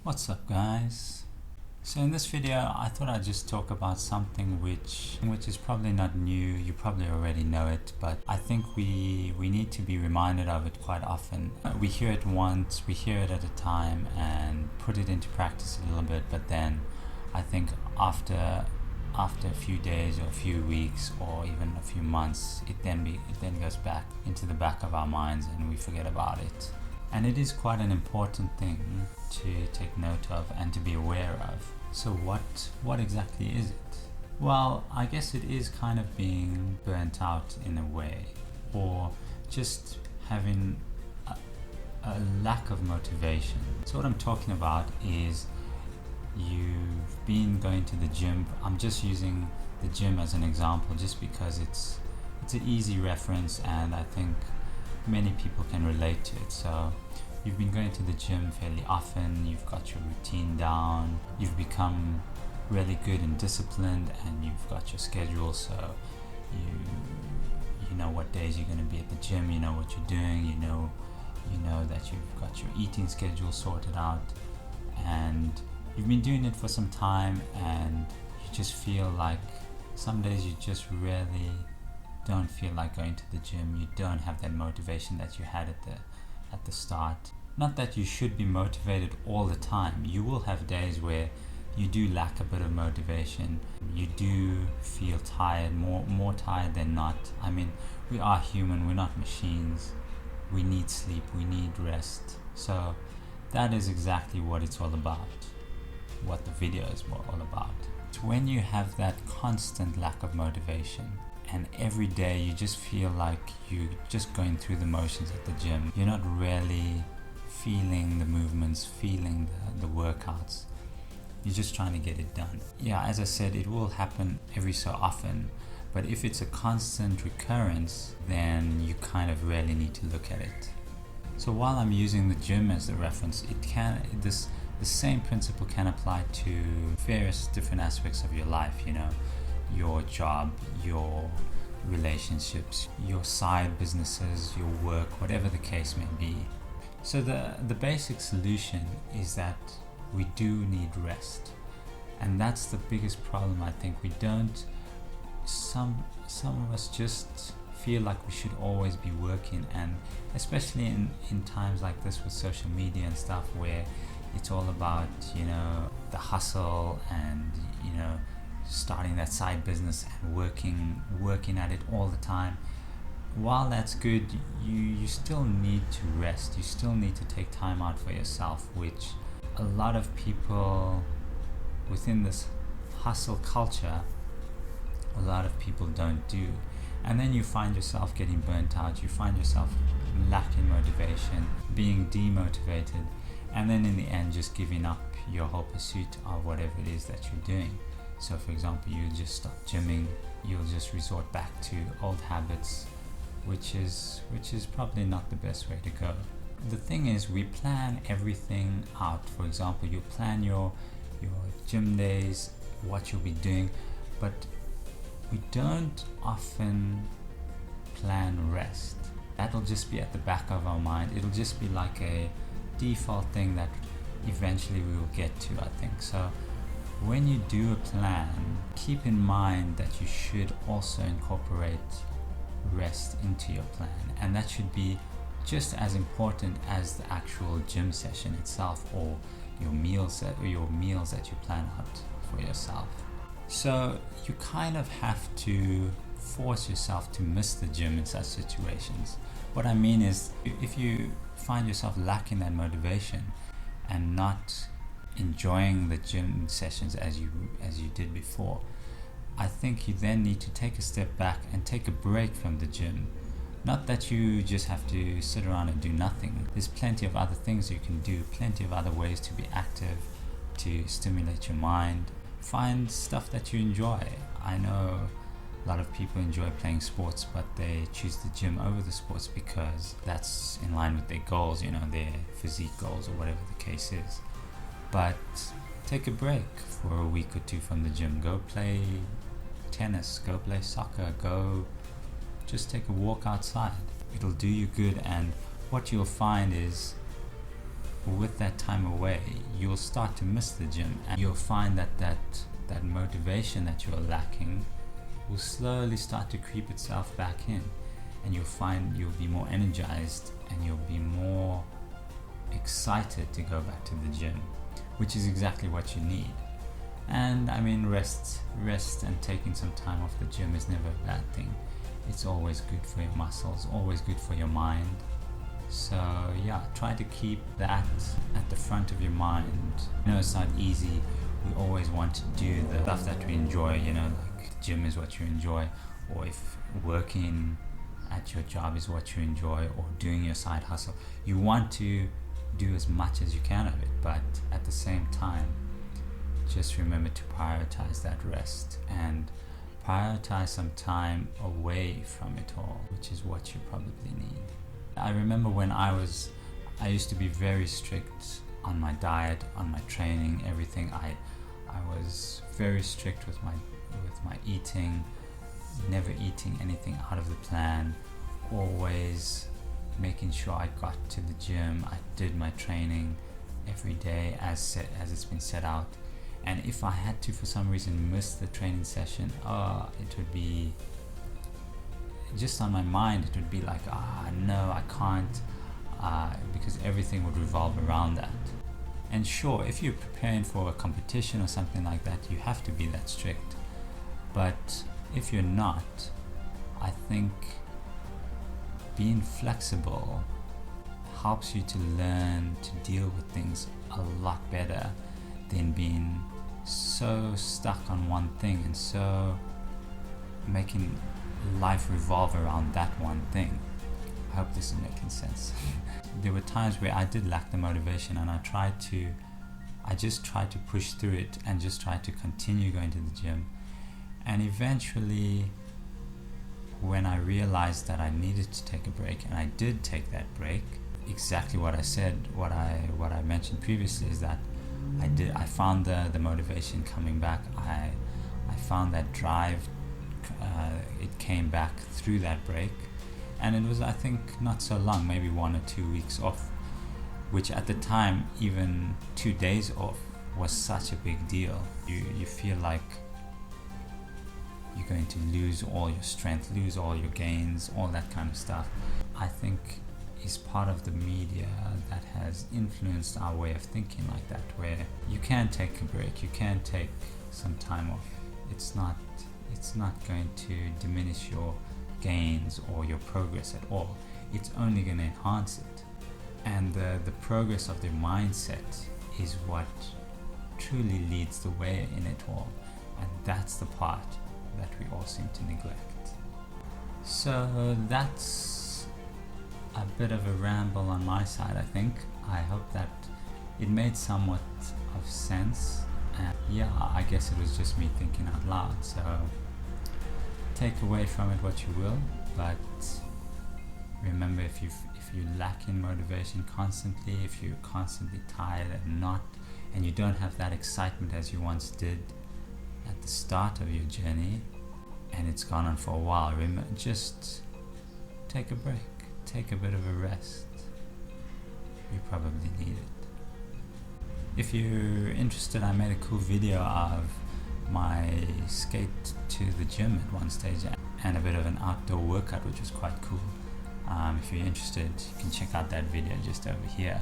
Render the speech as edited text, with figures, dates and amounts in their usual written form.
What's up, guys? So in this video I thought I'd just talk about something which is probably not new. You probably already know it, but I think we need to be reminded of it quite often. We hear it once, we hear it at a time and put it into practice a little bit, but then I think after a few days or a few weeks or even a few months, it then goes back into the back of our minds and we forget about it. And it is quite an important thing to take note of and to be aware of. So what exactly is it? Well, I guess it is kind of being burnt out in a way, or just having a lack of motivation. So what I'm talking about is you've been going to the gym. I'm just using the gym as an example just because it's an easy reference and I think many people can relate to it. So you've been going to the gym fairly often, you've got your routine down, you've become really good and disciplined, and you've got your schedule, so you know what days you're going to be at the gym, you know what you're doing, you know that you've got your eating schedule sorted out, and you've been doing it for some time, and you just feel like some days you just really don't feel like going to the gym. You don't have that motivation that you had at the start. Not that you should be motivated all the time. You will have days where you do lack a bit of motivation. You do feel tired, more tired than not. I mean, we are human, we're not machines. We need sleep, we need rest. So that is exactly what it's all about, what the video is all about. It's when you have that constant lack of motivation, and every day you just feel like you're just going through the motions at the gym. You're not really feeling the movements, feeling the workouts. You're just trying to get it done. Yeah, as I said, it will happen every so often, but if it's a constant recurrence, then you kind of really need to look at it. So while I'm using the gym as the reference, the same principle can apply to various different aspects of your life, your job, your relationships, your side businesses, your work, whatever the case may be. So the basic solution is that we do need rest. And that's the biggest problem, I think. We don't, some of us just feel like we should always be working, and especially in times like this with social media and stuff, where it's all about, the hustle and, starting that side business and working at it all the time. While that's good, you still need to rest. You still need to take time out for yourself, which a lot of people within this hustle culture, a lot of people don't do. And then you find yourself getting burnt out, you find yourself lacking motivation, being demotivated, and then in the end just giving up your whole pursuit of whatever it is that you're doing. So for example, you just stop gymming, you'll just resort back to old habits, which is probably not the best way to go. The thing is, we plan everything out. For example, you plan your gym days, what you'll be doing, but we don't often plan rest. That'll just be at the back of our mind. It'll just be like a default thing that eventually we will get to, I think. So when you do a plan, keep in mind that you should also incorporate rest into your plan, and that should be just as important as the actual gym session itself, or your meals that you plan out for yourself. So you kind of have to force yourself to miss the gym in such situations. What I mean is, if you find yourself lacking that motivation and not enjoying the gym sessions as you did before, I think you then need to take a step back and take a break from the gym. Not that you just have to sit around and do nothing. There's plenty of other things you can do, plenty of other ways to be active, to stimulate your mind. Find stuff that you enjoy. I know a lot of people enjoy playing sports, but they choose the gym over the sports because that's in line with their goals, their physique goals or whatever the case is. But take a break for a week or two from the gym. Go play tennis, go play soccer, go just take a walk outside. It'll do you good, and what you'll find is with that time away, you'll start to miss the gym, and you'll find that motivation that you're lacking will slowly start to creep itself back in, and you'll find you'll be more energized and you'll be more excited to go back to the gym, which is exactly what you need. And I mean, rest and taking some time off the gym is never a bad thing. It's always good for your muscles, always good for your mind. So yeah, try to keep that at the front of your mind. It's not easy. We always want to do the stuff that we enjoy, like gym is what you enjoy, or if working at your job is what you enjoy, or doing your side hustle. You want to do as much as you can of it, but at the same time, just remember to prioritize that rest and prioritize some time away from it all, which is what you probably need. I remember when I used to be very strict on my diet, on my training, everything. I was very strict with my eating, never eating anything out of the plan, always making sure I got to the gym. I did my training every day as it's been set out. And if I had to, for some reason, miss the training session, it would be just on my mind. It would be like, no, I can't, because everything would revolve around that. And sure, if you're preparing for a competition or something like that, you have to be that strict. But if you're not, I think being flexible helps you to learn to deal with things a lot better than being so stuck on one thing and so making life revolve around that one thing. I hope this is making sense. There were times where I did lack the motivation, and I just tried to push through it and just tried to continue going to the gym. And eventually, when I realized that I needed to take a break, and I did take that break, exactly what I said, what I mentioned previously is that I found the motivation coming back. I found that drive, it came back through that break, and it was, I think, not so long, maybe 1 or 2 weeks off, which at the time, even 2 days off was such a big deal. You feel like you're going to lose all your strength, lose all your gains, all that kind of stuff. I think is part of the media that has influenced our way of thinking like that, where you can take a break, you can take some time off. It's not going to diminish your gains or your progress at all. It's only going to enhance it. And the progress of their mindset is what truly leads the way in it all. And that's the part that we all seem to neglect. So that's a bit of a ramble on my side, I think. I hope that it made somewhat of sense. And yeah, I guess it was just me thinking out loud. So take away from it what you will, but remember, if you lack in motivation constantly, if you're constantly tired and you don't have that excitement as you once did at the start of your journey, and it's gone on for a while, just take a break, take a bit of a rest. You probably need it. If you're interested, I made a cool video of my skate to the gym at one stage and a bit of an outdoor workout, which was quite cool. If you're interested, you can check out that video just over here.